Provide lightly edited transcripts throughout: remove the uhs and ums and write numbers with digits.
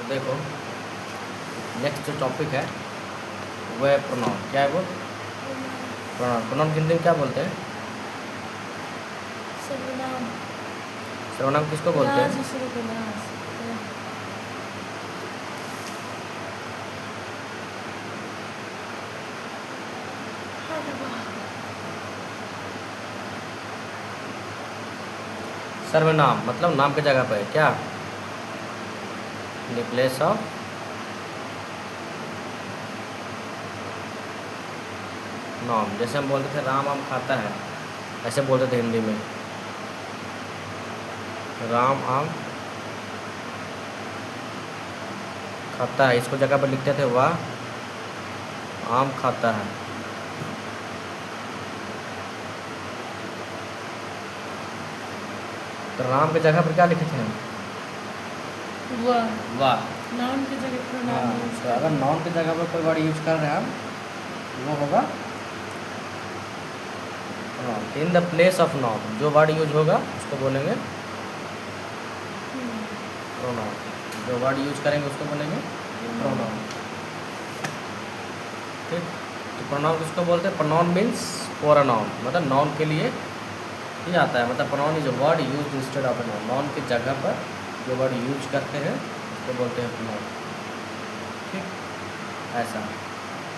देखो नेक्स्ट जो टॉपिक है वह है प्रोनाउन। क्या है वो? प्रोनाउन। प्रोनाउन हिंदी में क्या बोलते हैं? सर्वनाम। सर्वनाम किसको बोलते हैं? सर्वनाम मतलब नाम की जगह पर क्या, इन प्लेस ऑफ नाम। जैसे हम बोलते थे राम आम खाता है, ऐसे बोलते थे हिंदी में, राम आम खाता है। इसको जगह पर लिखते थे वह आम खाता है। तो राम की जगह पर क्या लिखे थे हम? वाह। नाउन की जगह प्रोनाउन यूज तो अगर नाउन की जगह पर कोई वर्ड यूज कर रहे हैं हम, वो होगा pronoun. In the place of noun जो वर्ड यूज होगा उसको बोलेंगे प्रोनाउन। जो वर्ड यूज करेंगे उसको बोलेंगे प्रोनाउन। ठीक। तो प्रोनाउन किसको बोलते हैं? Pronoun means for a noun, मतलब नाउन के लिए ही आता है। मतलब pronoun is a word use instead of a noun. Noun की जगह पर जो वर्ड यूज करते हैं उसको बोलते हैं प्रोनाउन। ठीक, ऐसा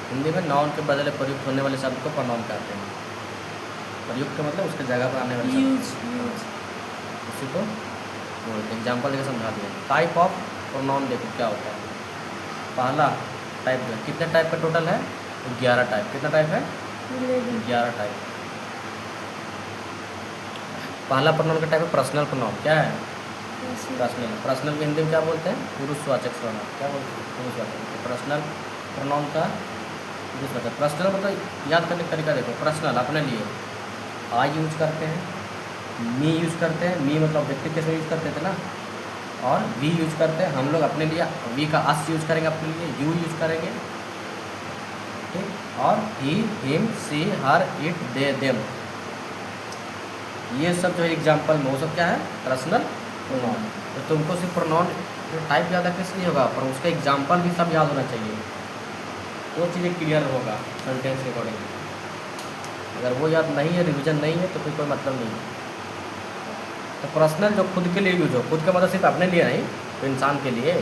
हिंदी में नाउन के बदले प्रयुक्त होने वाले शब्द को प्रोनाउन कहते हैं। प्रयुक्त का मतलब उसके जगह पर आने वाले शब्द, उसी को बोलते हैं। एग्जाम्पल देकर समझा दिया। टाइप ऑफ प्रोनाउन देखो क्या होता है। पहला टाइप जो है, कितने टाइप का टोटल है? 11 टाइप। कितना टाइप है? 11 टाइप। पहला प्रोनाउन का टाइप है पर्सनल प्रोनाउन। क्या है? पर्सनल। पर्सनल को हिंदी में क्या बोलते हैं? पुरुषवाचक सर्वनाम। क्या बोलते हैं? पुरुषवाचक। पर्सनल प्रोनाउन का पुरुषवाचक। पर्सनल मतलब याद करने का तरीका देखो। पर्सनल अपने लिए आई यूज करते हैं, मी यूज करते हैं। मी मतलब ऑब्जेक्टिव के साथ यूज करते थे ना। और वी यूज करते हैं हम लोग अपने लिए। वी का अस यूज करेंगे अपने लिए, यू यूज करेंगे। ठीक। और he, him, she, her, it, they, them, ये सब जो है एग्जाम्पल में, वो सब क्या है? Personal pronoun. तो तुमको सिर्फ प्रोनाउन टाइप याद रखने से नहीं होगा, पर उसका एग्जाम्पल भी सब याद होना चाहिए। वो चीज़ें क्लियर होगा सेंटेंस के अकॉर्डिंग। अगर वो याद नहीं है, रिवीजन नहीं है, तो फिर कोई मतलब नहीं है। तो पर्सनल जो खुद के लिए यूज हो, खुद का मतलब सिर्फ अपने लिए नहीं, तो इंसान के लिए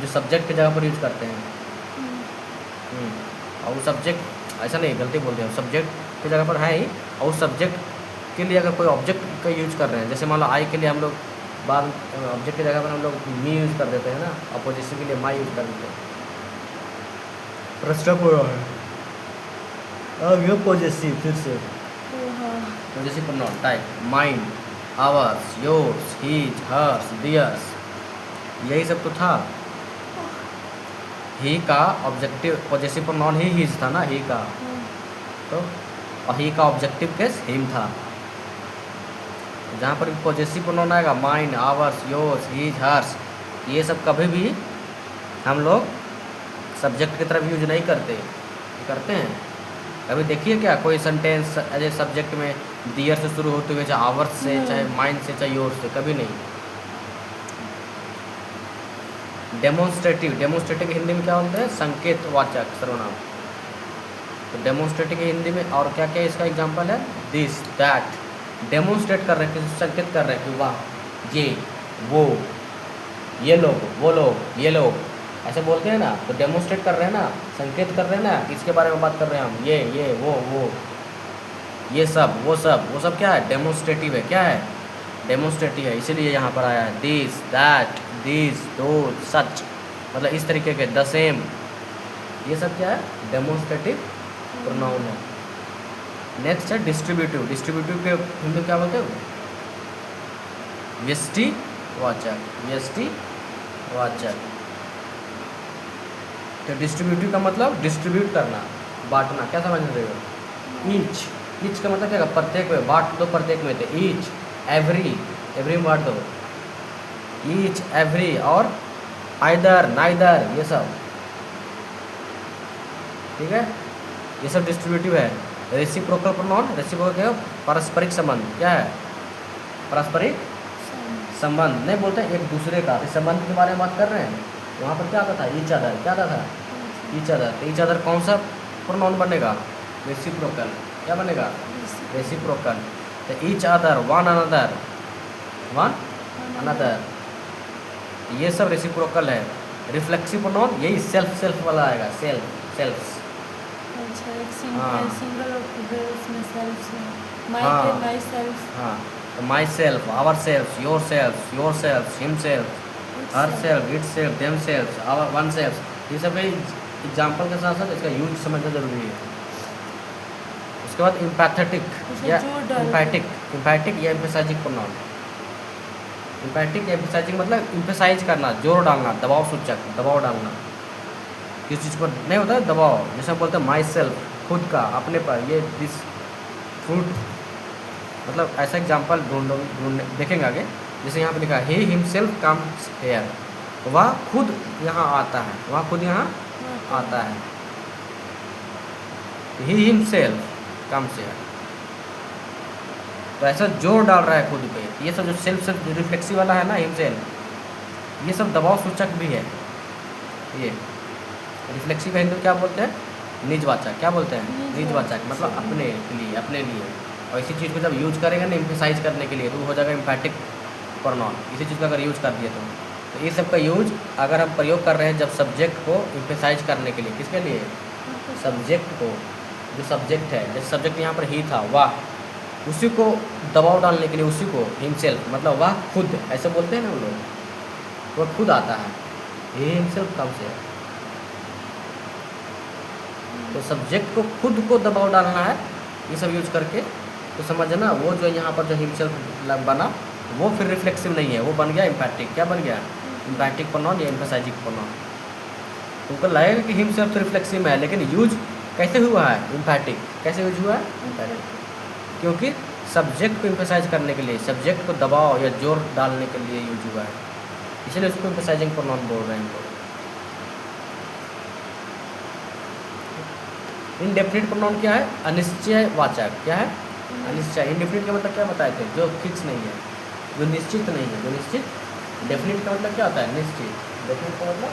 जो सब्जेक्ट की जगह पर यूज करते हैं। और वो सब्जेक्ट ऐसा नहीं, गलती बोल दिया, सब्जेक्ट की जगह पर है ही। और उस सब्जेक्ट के लिए अगर कोई ऑब्जेक्ट का यूज कर रहे हैं, जैसे मान लो आई के लिए हम लोग बाद ऑब्जेक्ट की जगह पर हम लोग मी यूज कर देते हैं ना, अपोजिशन के लिए माई यूज कर देते हैं। प्रश्न पूरा है अब ये पॉजिटिव फिर से positive pronoun type mind, ours, yours, his, hers, theirs, यही सब तो था। ही का objective positive pronoun he his था ना, ही का। तो और ही का ऑब्जेक्टिव केस हिम था। जहाँ पर भी पॉजिटिव प्रोनाउन आएगा, mind, ours, yours, his, hers, ये सब कभी भी हम लोग सब्जेक्ट की तरफ यूज नहीं करते। करते हैं कभी? देखिए क्या कोई सेंटेंस एज ए सब्जेक्ट में दियर से शुरू होते हुए, चाहे आवर्स से, चाहे माइंड से, चाहे योर्स से, कभी नहीं। डेमोन्स्ट्रेटिव। डेमोन्स्ट्रेटिव हिंदी में क्या बोलते हैं? संकेत वाचक सर्वनाम। तो डेमोन्स्ट्रेटिव हिंदी में और क्या क्या इसका एग्जाम्पल है? This, that. डेमोन्स्ट्रेट कर रहे हैं, किसी संकेत कर रहे हैं कि वाह, ये, वो, ये लोग, वो लोग, ये लोग, ऐसे बोलते हैं ना। तो डेमोन्स्ट्रेट कर रहे हैं ना, संकेत कर रहे हैं ना, किसके बारे में बात कर रहे हैं हम? ये, वो, ये सब, वो सब। वो सब क्या है? डेमोन्स्ट्रेटिव है। क्या है? डेमोन्स्ट्रेटिव है। इसीलिए यहाँ पर आया है दिस, दैट, दिस, दोज, सच, मतलब इस तरीके के, द सेम, ये सब क्या है? डेमोन्स्ट्रेटिव प्रोनाउन है। नेक्स्ट है डिस्ट्रीब्यूटिव। डिस्ट्रीब्यूटिव के हिंदी में क्या बोलते हो? व्यष्टिवाचक। व्यष्टिवाचक। तो डिस्ट्रीब्यूटिव का मतलब डिस्ट्रीब्यूट करना, बांटना। क्या समझ रहे हो? ईच। ईच का मतलब क्या? प्रत्येक में, बांट दो प्रत्येक में। तो ईच, एवरी, एवरी में बांट दो। ईच, एवरी, और आइदर, नाइदर, ये सब। ठीक है, ये सब डिस्ट्रीब्यूटिव है। Reciprocal pronoun. रेसिप्रोकल पारस्परिक संबंध। क्या है? पारस्परिक संबंध। नहीं बोलते एक दूसरे का, इस संबंध के बारे में बात कर रहे हैं। वहाँ पर क्या आता था, ईच अदर, क्या आता था, ईच अदर। तो ईच अदर कौन सा प्रोनाउन बनेगा, रेसिप्रोकल, क्या बनेगा, रेसिप्रोकल। तो each other, one another, one another, ये सब रेसिप्रोकल है। रिफ्लेक्सिव प्रोनाउन यही सेल्फ सेल्फ वाला आएगा, सेल्फ सेल्फ्स। अच्छा, एक हाँ। सिंगल उसमें सेल्फ है, माई हाँ। के माई सेल्फ, हाँ, तो myself, ourself, yourself, himself, herself, itself, themself, our oneself, ये सब एग्जाम्पल के साथ साथ इसका यूज समझना जरूरी है। उसके बाद इम्पैथेटिक या इम्पैटिक या एम्फेसाइजिंग प्रोनाउन। इम्पैटिक या एम्फेसाइजिंग मतलब इम्फेसाइज करना, जोर डालना, दबाव सूचक, दबाव डालना किस चीज़ पर नहीं होता है दबाव। जैसे हम बोलते हैं माई सेल्फ, खुद का, अपने पर, ये दिस फूड, मतलब ऐसा एग्जाम्पल ढूंढ देखेंगे आगे। जैसे यहाँ पे लिखा है ही हिमसेल्फ कम्स हेयर, वह खुद यहाँ आता है, वह खुद यहाँ आता है, ही हिमसेल्फ कम्स हेयर। तो ऐसा जोर डाल रहा है खुद पे। ये सब जो सेल्फ रिफ्लेक्सिव वाला है ना, हिमसेल्फ, ये सब दबाव सूचक भी है। ये रिफ्लेक्सिव का हिंदी क्या बोलते हैं, निजवाचक, क्या बोलते हैं, निजवाचक, मतलब अपने लिए, अपने लिए। और इसी चीज़ को जब यूज करेगा ना एम्फेसाइज करने के लिए, तो हो जाएगा एम्फैटिक प्रोनाउन। इसी चीज़ का अगर यूज कर दिए तो ये सब का यूज अगर हम प्रयोग कर रहे हैं जब सब्जेक्ट को एम्फेसाइज करने के लिए, किसके लिए, सब्जेक्ट को, जो सब्जेक्ट है, जैसे सब्जेक्ट यहाँ पर ही था, वाह, उसी को दबाव डालने के लिए, उसी को हिमसेल्फ, मतलब वह खुद, ऐसे बोलते हैं ना वो लोग, वह खुद आता है, ही हिमसेल्फ कम से। तो सब्जेक्ट को खुद को दबाव डालना है ये सब यूज करके। तो समझना वो जो यहाँ पर जो हिमसेल्फ बना वो फिर रिफ्लेक्सिव नहीं है, वो बन गया एम्पैटिक। क्या बन गया, एम्पैटिक प्रोनाउन या एम्फेसाइजिंग प्रोनाउन। तुमको लगेगा कि हिमसेल्फ तो रिफ्लेक्सिव में है, लेकिन यूज कैसे हुआ है, एम्पैटिक। कैसे यूज हुआ है, एम्पैटिक, क्योंकि सब्जेक्ट को एम्फेसाइज करने के लिए, सब्जेक्ट को दबाव या जोर डालने के लिए यूज हुआ है, इसलिए उसको एम्फेसाइजिंग प्रोनाउन बोल रहे हैं हम लोग। इनडेफिनिट प्रोनाउन क्या है, अनिश्चयवाचक। क्या है, अनिश्चय। इनडेफिनिट का मतलब क्या बताए थे, जो फिक्स नहीं है, जो निश्चित नहीं है, जो निश्चित। डेफिनिट का मतलब क्या होता है, निश्चित। डेफिनिट का मतलब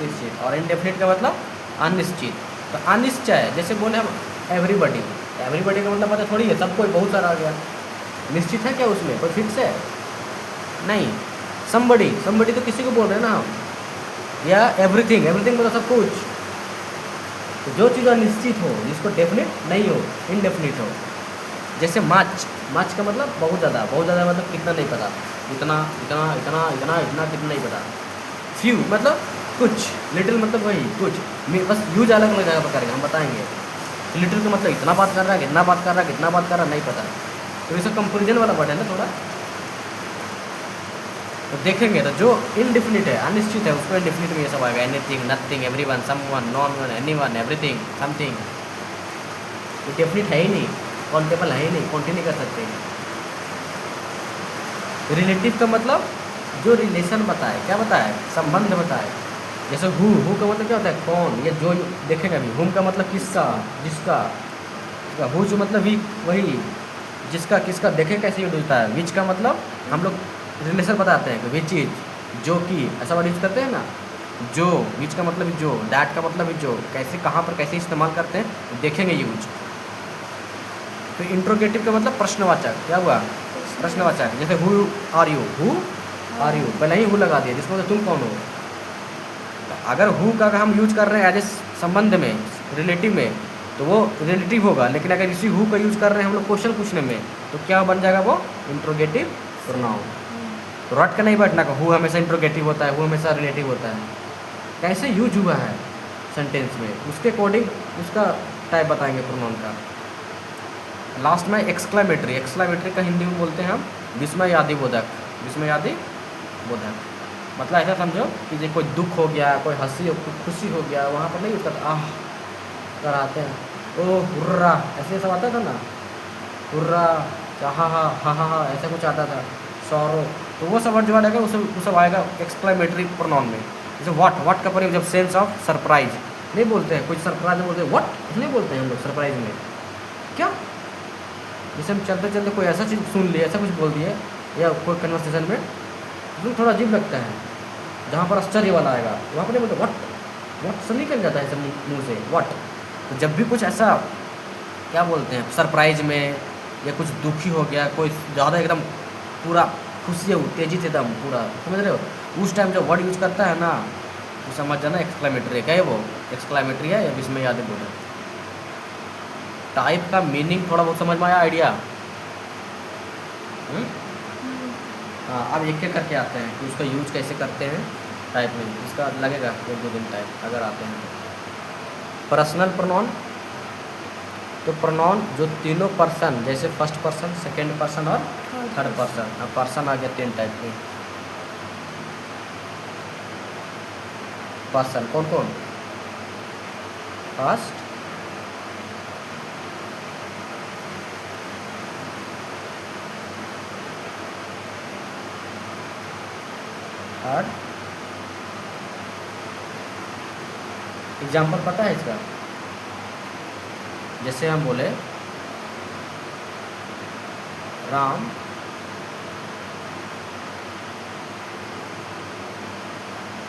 निश्चित, और इनडेफिनिट का मतलब अनिश्चित। तो अनिश्चय, जैसे बोले हम एवरीबडी, एवरीबडी का मतलब पता थोड़ी है, सब कोई, बहुत सारा आ गया। निश्चित है क्या उसमें, कोई फिक्स है नहीं। समबडी, समबडी तो किसी को बोल रहे हैं ना हम, या एवरीथिंग, एवरीथिंग मतलब सब कुछ। तो जो चीज़ अनिश्चित हो, जिसको डेफिनेट नहीं हो, इनडेफिनिट हो। जैसे माच, माच का मतलब बहुत ज़्यादा, बहुत ज़्यादा मतलब कितना नहीं पता, इतना इतना इतना इतना इतना कितना नहीं पता। फ्यू मतलब कुछ, लिटिल मतलब वही कुछ, बस यूज अलग अलग जगह पर करेंगे, हम बताएंगे। लिटिल का मतलब इतना बात कर रहा है, कितना बात कर रहा है, कितना बात कर रहा है, नहीं पता। तो ये सब कंपेरिजन वाला वर्ड है ना थोड़ा। तो देखेंगे तो जो इनडेफिनिट है, अनिश्चित है, उसको इनडेफिनिट में ये सब आएगा। Anything, nothing, everyone, someone, non one, anyone, everything, something. ये डेफिनिट है ही नहीं, काउंटेबल है ही नहीं, काउंट ही नहीं कर सकते। रिलेटिव का मतलब जो रिलेशन बताए, क्या बताए, संबंध बताए। जैसे हु का मतलब क्या होता है, कौन, ये जो देखेंगे अभी। हुम का मतलब किसका, जिसका। हु जो मतलब ही, वही, जिसका, किसका। देखें कैसे यूज होता है। विच का मतलब हम लोग रिलेशन बताते हैं कि विच इज, जो कि, ऐसा वर्ड यूज करते हैं ना, जो। विच का मतलब जो, दैट का मतलब जो। कैसे, कहाँ पर कैसे इस्तेमाल करते हैं देखेंगे यूज। फिर इंट्रोगेटिव का मतलब प्रश्नवाचक। क्या हुआ, प्रश्नवाचक। जैसे who are you, who are you, पहले ही हु लगा दिया, जिसको मतलब तुम कौन हो। अगर हु का हम यूज कर रहे हैं एज ए संबंध में, रिलेटिव में, तो वो रिलेटिव होगा। लेकिन अगर इसी हु का यूज कर रहे हैं हम लोग क्वेश्चन पूछने में, तो क्या बन जाएगा, वो इंट्रोगेटिव प्रोनाउन। तो रट के नहीं बैठना का हु हमेशा इंट्रोगेटिव होता है, हु हमेशा रिलेटिव होता है। कैसे यूज हुआ है सेंटेंस में, उसके अकॉर्डिंग उसका टाइप बताएंगे प्रोनाउन का। लास्ट में एक्सक्लेमेटरी। एक्सक्लेमेटरी का हिंदी में बोलते हैं हम विस्मयादि बोधक। विस्मयादि बोधक मतलब ऐसा समझो कि जो कोई दुख हो गया, कोई हंसी, कोई खुशी हो गया, वहाँ पर नहीं यूज करते आह कराते हैं, ओ हुर्रा, ऐसे सब आता था ना, हुर्रा, हा हा, ऐसा कुछ आता था, सौरो। तो वो सब वर्ड जो आएगा वो सब आएगा एक्सक्लेमेटरी प्रोनाउन में। जैसे व्हाट का प्रयोग जब सेंस ऑफ सरप्राइज नहीं बोलते हैं, कुछ सरप्राइज में बोलते हैं व्हाट, इसलिए बोलते हैं हम लोग सरप्राइज में। क्या, जैसे हम चलते चलते कोई ऐसा चीज़ सुन लिए, ऐसा कुछ बोल दिए, या कोई कन्वर्सेशन में तो थोड़ा अजीब लगता है, जहाँ पर आश्चर्य वाला आएगा वहाँ पर नहीं बोलते व्हाट से निकल जाता है ऐसे मुँह से व्हाट। तो जब भी कुछ ऐसा क्या बोलते हैं सरप्राइज में या कुछ दुखी हो गया, कोई ज़्यादा एकदम पूरा खुशी है, तेजी से एकदम पूरा, समझ रहे हो, उस टाइम जब वर्ड यूज करता है ना तो समझ जाना एक्सक्लेमेटरी है। क्या है वो? एक्सक्लेमेटरी है या इसमें याद है बोले। टाइप का मीनिंग थोड़ा बहुत समझ में आया, आइडिया? हाँ, अब एक एक करके आते हैं कि उसका यूज कैसे करते हैं टाइप में। इसका लगेगा 1-2 दिन टाइप अगर आते हैं तो। पर्सनल प्रोनाउन, तो प्रोनाउन जो तीनों पर्सन, जैसे फर्स्ट पर्सन, सेकंड पर्सन और थर्ड पर्सन। अब पर्सन आ गया 3 टाइप के। पर्सन कौन कौन? First, third. एग्जाम्पल पता है इसका? जैसे हम बोले राम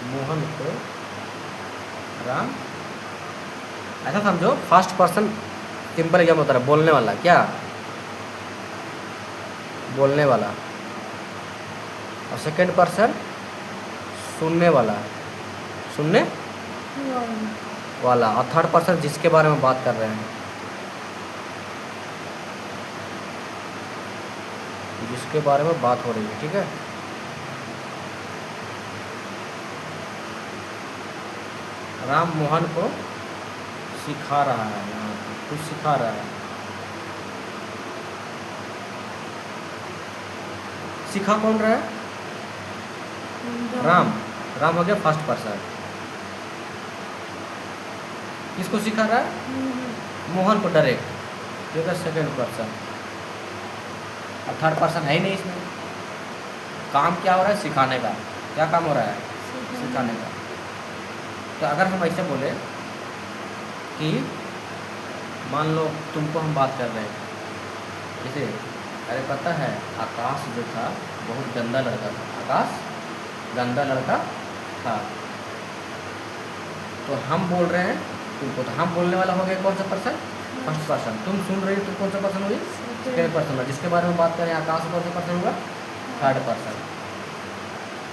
मोहन को राम, ऐसा समझो फर्स्ट पर्सन सिंपल एग्जाम्पल होता है बोलने वाला, क्या बोलने वाला, और सेकंड पर्सन सुनने वाला, सुनने वाला, और थर्ड पर्सन जिसके बारे में बात कर रहे हैं, जिसके बारे में बात हो रही है। ठीक है, राम मोहन को सिखा रहा है, यहाँ पे कुछ सिखा रहा है। सिखा कौन रहा है? राम। राम हो गया फर्स्ट पर्सन। किसको सिखा रहा है? मोहन को डायरेक्ट, ठीक है, सेकंड पर्सन। और थर्ड पर्सन है ही नहीं इसमें। काम क्या हो रहा है? सिखाने का। क्या काम हो रहा है? सिखाने का। तो अगर हम ऐसे बोले कि मान लो तुमको हम बात कर रहे हैं, जैसे अरे पता है आकाश जो था बहुत गंदा लड़का था, आकाश गंदा लड़का था। तो हम बोल रहे हैं तुमको, तो हम बोलने वाला हो गया कौन सा पर्सन? First person. तुम सुन रही हो तो कौन सा पर्सन होगी? Second person. जिसके बारे में बात करें आकाश, कौन सा पर्सन होगा? Third person.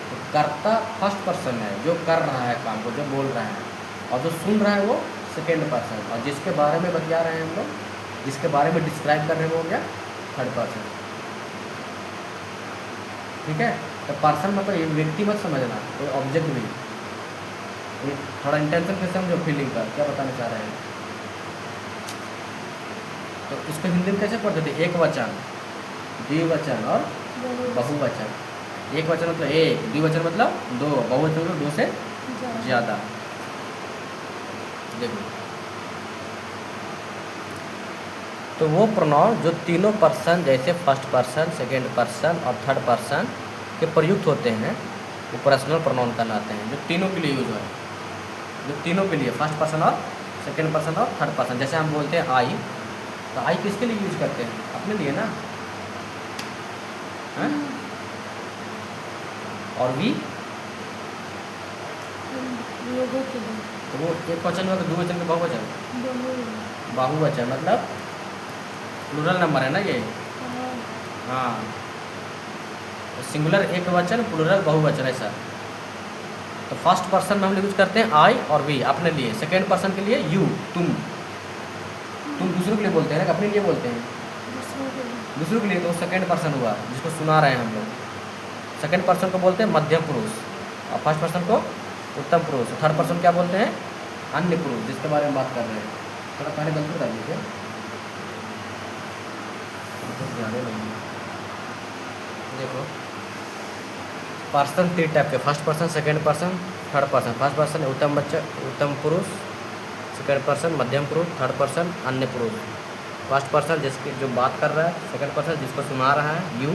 तो कर्ता फर्स्ट पर्सन है जो कर रहा है काम को, जो बोल रहा है, और जो सुन रहा है वो सेकेंड पर्सन, और जिसके बारे में बतिया रहे हैं हम लोग, जिसके बारे में डिस्क्राइब कर रहे हैं वो हो गया थर्ड पर्सन। ठीक है, तो पर्सन मतलब ये व्यक्ति मत समझना, कोई ऑब्जेक्ट भी। ये थोड़ा इंटेंशन से समझो, फीलिंग का क्या बताना चाह रहे हैं। तो इसको हिंदी में कैसे पढ़ते थे? एक वचन, द्विवचन और बहुवचन। एक वचन मतलब एक, द्विवचन मतलब दो, बहुवचन मतलब दो से ज़्यादा। देखो, तो वो प्रोनाउन जो तीनों पर्सन, जैसे फर्स्ट पर्सन, सेकंड पर्सन और थर्ड पर्सन के प्रयुक्त होते हैं, वो पर्सनल प्रोनाउन कहलाते हैं, जो तीनों के लिए यूज है, जो तीनों के लिए, फर्स्ट पर्सन और सेकंड पर्सन और थर्ड पर्सन। जैसे हम बोलते हैं आई, तो आई किसके लिए यूज करते हैं? अपने लिए ना, हैं? और वी लोगों के लिए, तो वो एक वचन में, द्विवचन के बहुवचन, बहुवचन मतलब प्लूरल नंबर है ना ये। हाँ, सिंगुलर एक वचन, प्लूरल बहुवचन, ऐसा। तो फर्स्ट पर्सन में हम यूज करते हैं आई और वी अपने लिए, सेकंड पर्सन के लिए यू, तुम दूसरों के लिए बोलते हैं ना, अपने लिए बोलते हैं दूसरों के लिए, तो सेकंड पर्सन हुआ जिसको सुना रहे हैं हम लोग। सेकंड पर्सन को बोलते हैं मध्यम पुरुष, और फर्स्ट पर्सन को उत्तम पुरुष। थर्ड पर्सन क्या बोलते हैं? अन्य पुरुष, जिसके बारे में बात कर रहे हैं। थोड़ा पहले गलती कर लीजिए, देखो पर्सन 3 टाइप के, first person, second person, third person. First person उत्तम बच्चा, उत्तम पुरुष, सेकंड पर्सन मध्यम पुरुष, थर्ड पर्सन अन्य पुरुष। फर्स्ट पर्सन जिसके जो बात कर रहा है, सेकंड पर्सन जिसको सुना रहा है यू,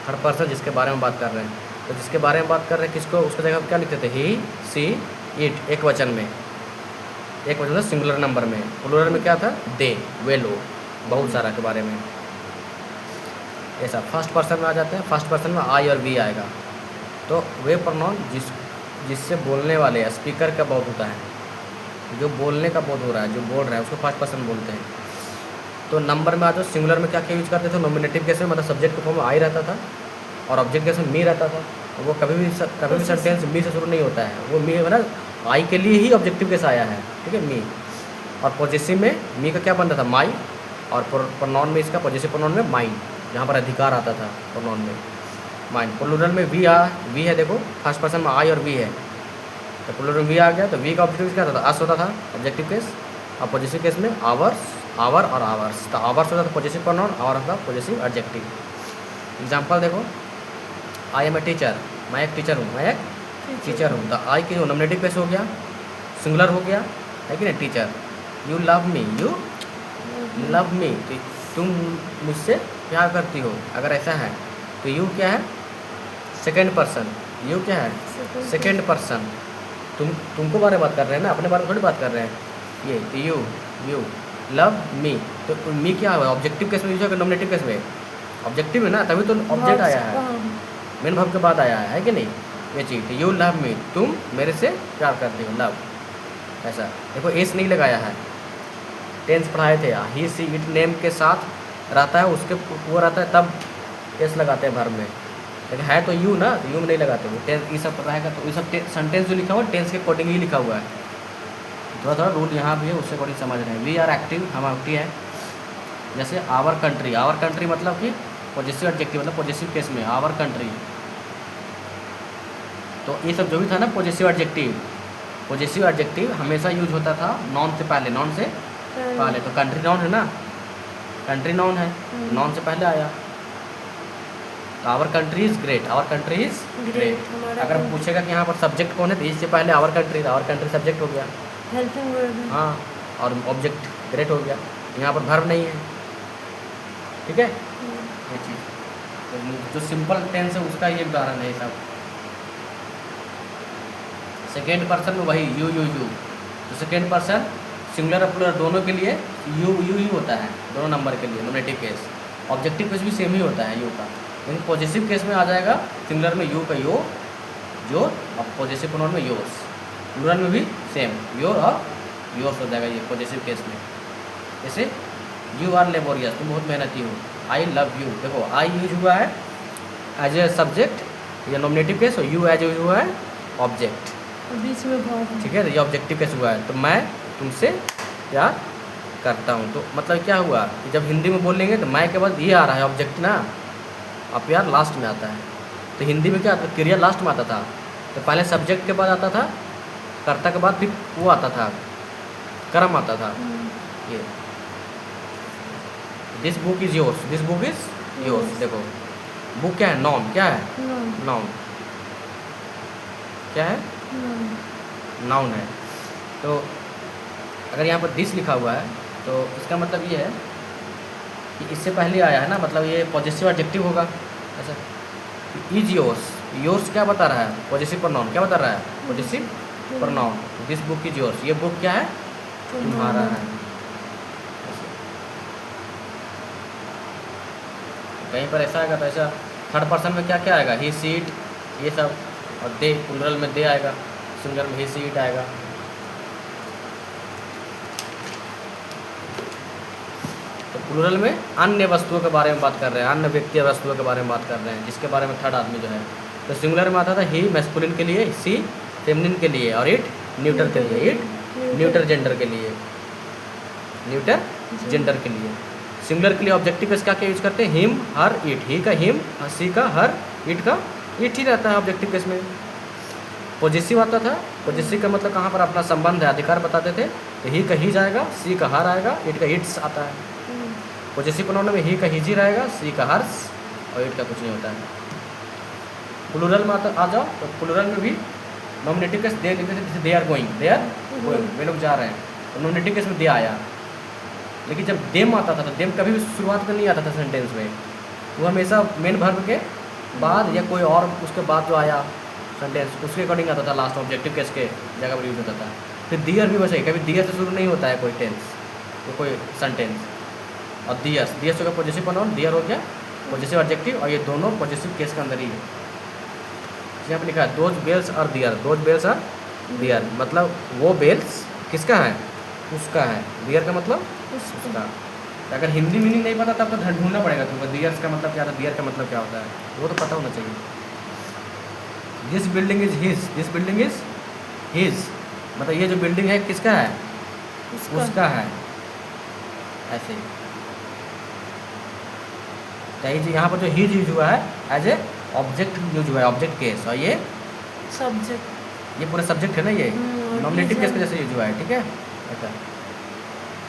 थर्ड पर्सन जिसके बारे में बात कर रहे हैं। तो जिसके बारे में बात कर रहे हैं किसको, उसकी जगह क्या लिखते थे? ही, सी, इट, एक वचन में, एक वचन था सिंगुलर नंबर में। प्लूरल में क्या था? दे, वे लोग, बहुत सारा के बारे में। ऐसा फर्स्ट पर्सन में आ जाते हैं, फर्स्ट पर्सन में आई और वी आएगा। तो वे प्रोनाउन जिससे बोलने वाले स्पीकर का बोध होता है, जो बोलने का बोध हो रहा है, जो बोल रहा है उसको फर्स्ट पर्सन बोलते हैं। तो नंबर में आ जाओ, सिंगुलर में क्या क्या यूज करते थे, नॉमिनेटिव केस में मतलब सब्जेक्ट के फॉर्म में आई रहता था और ऑब्जेक्ट केस में मी रहता था। और वो कभी भी सेंटेंस मी से शुरू नहीं होता है, वो मी मतलब आई के लिए ही ऑब्जेक्टिव केस आया है, ठीक है, मी। और पॉजिटिव में मी का क्या बनता था, माई, और प्रोनाउन में इसका पॉजिटिव प्रोनाउन में माइन, जहाँ पर अधिकार आता था प्रोनाउन में माइन। प्लूरल में वी है, देखो फर्स्ट पर्सन में आई और वी है, तो प्लूरल में वी आ गया, तो वी का ऑब्जेक्टिव क्या होता था, अस होता था ऑब्जेक्टिव केस। और पॉजिटिव केस में आवर्स, आवर और आवर्स, तो आवर्स होता था पॉजिटिव प्रोनाउन, आवर होता था पॉजिटिव एडजेक्टिव। एग्जाम्पल देखो, आई एम ए टीचर, मैं एक टीचर हूँ, मैं एक टीचर हूँ। तो आई की नॉमिनेटिव केस हो गया, सिंगुलर हो गया, है कि नहीं, teacher. You love me, you love me, तो तुम मुझसे प्यार करती हो, अगर ऐसा है तो यू क्या है, सेकेंड पर्सन, यू क्या है, सेकेंड पर्सन। तुमको बारे में बात कर रहे हैं ना, अपने बारे में थोड़ी बात कर रहे हैं। ये तो यू लव मी, तो मी क्या है, ऑब्जेक्टिव केस में यूज होगा, नॉमिनेटिव केस में ऑब्जेक्टिव है ना, तभी तो ऑब्जेक्ट आया है, मेन भाव के बाद आया है कि नहीं, ये चीज़। तो यू लव मी, तुम मेरे से प्यार करती हो, लव। ऐसा देखो, एस नहीं लगाया है, टेंस पढ़ाए थे, ही सी इट नेम के साथ रहता है, उसके वो रहता है तब एस लगाते हैं वर्ब में, लेकिन है तो यू ना, तो यू में नहीं लगाते वो टेंस, ये सब रहेगा। तो ये सब सेंटेंस जो लिखा हुआ है टेंस के अकॉर्डिंग ही लिखा हुआ है, थोड़ा थोड़ा रूल यहाँ भी है, उससे अकॉर्डिंग समझ रहे हैं। वी आर एक्टिव, हम एक्टिव है। जैसे आवर कंट्री मतलब कि पॉजिटिव एडजेक्टिव, मतलब पॉजिटिव केस में आवर कंट्री। तो ये सब जो भी था ना पॉजिटिव एडजेक्टिव हमेशा यूज होता था नॉन से पहले, नॉन से पहले। तो कंट्री नाउन है ना, कंट्री नाउन है, नाउन से पहले आया। तो our country is great, our country is great. अगर पूछेगा कि यहाँ पर सब्जेक्ट कौन है, तो इससे पहले आवर कंट्री सब्जेक्ट हो गया, हेल्पिंग वर्ब है। हाँ, और ऑब्जेक्ट ग्रेट हो गया। यहाँ पर वर्ब नहीं है, ठीक है, ये चीज़। तो जो सिंपल टेंस है उसका ये उदाहरण है सब। सेकेंड पर्सन में वही यू, तो सेकेंड पर्सन सिंगुलर और प्लूरल दोनों के लिए यू ही होता है, दोनों नंबर के लिए, नॉमिनेटिव केस। ऑब्जेक्टिव केस भी सेम ही होता है यू का, लेकिन पॉजिटिव केस में आ जाएगा सिंगुलर में यू का यो, और पॉजिटिव प्रोनाउन में योर्स। प्लूरल में भी सेम, योर और योर्स हो जाएगा ये पॉजिटिव केस में। जैसे यू आर लेबोरियस, तुम बहुत मेहनती हो। आई लव यू, देखो आई यूज हुआ है एज ए सब्जेक्ट या नॉमिनेटिव केस, और यू एज यूज हुआ है ऑब्जेक्ट, और बीच में भाव है। ठीक है, तो ये ऑब्जेक्टिव केस हुआ है। तो मैं तुमसे प्यार करता हूँ, तो मतलब क्या हुआ कि जब हिंदी में बोलेंगे तो मैं के बाद ये आ रहा है ऑब्जेक्ट ना, और प्यार लास्ट में आता है। तो हिंदी में क्या आता, क्रिया लास्ट में आता था, तो पहले सब्जेक्ट के बाद आता था, कर्ता के बाद फिर वो आता था, कर्म आता था। ये this book is yours, this book is yours. देखो बुक क्या है, नॉन, क्या है, नाउन, क्या है, नाउन है। तो अगर यहाँ पर दिस लिखा हुआ है तो इसका मतलब ये है कि इससे पहले आया है ना, मतलब ये पॉजिटिव एडजेक्टिव होगा। ऐसा इज योर्स, योर्स क्या बता रहा है, पॉजिटिव प्रोनाउन, क्या बता रहा है, positive pronoun. This book is yours, ये बुक क्या है, तुम्हारा है। कहीं पर ऐसा आएगा तो ऐसा थर्ड पर्सन में क्या क्या आएगा, ही सी इट, ये सब, और दे, प्लूरल में दे आएगा, सिंगुलर में ही सी इट आएगा। तो प्लूरल में अन्य वस्तुओं के बारे में बात कर रहे हैं, अन्य व्यक्ति या वस्तुओं के बारे में बात कर रहे हैं, जिसके बारे में थर्ड आदमी जो है। तो सिंगुलर में आता था ही मैस्कुलिन के लिए, सी फेमिनिन के लिए, और इट न्यूटर के लिए, इट न्यूटर जेंडर के लिए, न्यूटर जेंडर के लिए। सिंगुलर के लिए ऑब्जेक्टिव केस क्या क्या यूज करते हैं, हिम, हर, इट। ही का हिम, सी का हर, इट का इट ही रहता है ऑब्जेक्टिव केस में। पॉजिटिव आता था, पॉजिटिव का मतलब कहाँ पर अपना संबंध है, अधिकार बताते थे, तो ही का ही जाएगा, सी का हर आएगा, इट का इट्स आता है। पॉजिटिव प्रोनाउन में ही का हिजी रहेगा, सी का हर्स, और इट का कुछ नहीं होता है। प्लूरल में आ जाओ, तो प्लूरल में भी नॉमिनेटिव केस दे लिखते थे, जैसे दे आर गोइंग, वे लोग जा रहे हैं, तो नॉमिनेटिव केस में दे आया। लेकिन जब देम आता था तो देम कभी भी शुरुआत में नहीं आता था सेंटेंस में, वो हमेशा मेन वर्ब के बाद या कोई और उसके बाद जो आया सेंटेंस उसके अकॉर्डिंग आता था, लास्ट ऑब्जेक्टिव केस के जगह पर यूज होता था। फिर दियर भी वैसे, कभी दियर से शुरू नहीं होता है कोई टेंस, तो कोई सेंटेंस। और दियस, दियस हो गया पॉजिटिव प्रोनाउन, दियर हो गया पॉजिटिव एडजेक्टिव, और ये दोनों पॉजिटिव केस के अंदर ही है। यहाँ पे लिखा है दोज बेल्स और दियर, दोज बेल्स और दियर, मतलब वो बेल्स किसका है, उसका है। दियर का मतलब उसका। तो अगर हिंदी मीनिंग नहीं पता तब तो ढूंढना पड़ेगा तुमको, दियर्स का मतलब क्या था, दियर का मतलब क्या होता है, वो तो पता होना चाहिए। This building is his, this building is his, मतलब ये जो बिल्डिंग है किसका है, उसका है, ऐसे ही। तो यहाँ पर जो हिज यूज हुआ है एज ए ऑब्जेक्ट यूज हुआ है, ऑब्जेक्ट केस, और ये सब्जेक्ट, ये पूरा सब्जेक्ट है ना, ये और नॉमिनेटिव his केस में जैसे यूज हुआ है, ठीक है। अच्छा,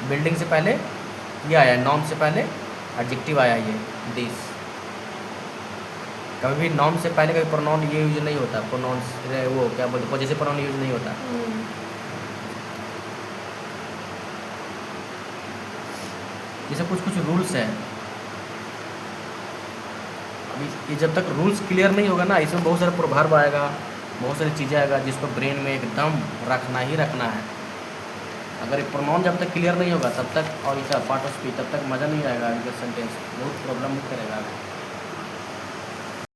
बिल्डिंग से पहले ये आया, नाउन से पहले एडजेक्टिव आया, ये दिस। कभी भी नाउन से पहले कभी प्रोनाउन ये यूज नहीं होता, प्रोनाउंस वो क्या बोलते, पॉजेसिव प्रोनाउन यूज नहीं होता। ये सब कुछ कुछ रूल्स हैं। अभी ये जब तक रूल्स क्लियर नहीं होगा ना, इसमें बहुत सारा प्रभाव आएगा, बहुत सारी चीज़ें आएगा जिसको ब्रेन में एकदम रखना ही रखना है। अगर ये प्रोनाउन जब तक क्लियर नहीं होगा तब तक, और इसका पार्ट ऑफ स्पीच तब तक मज़ा नहीं आएगा, सेंटेंस बहुत प्रॉब्लम करेगा।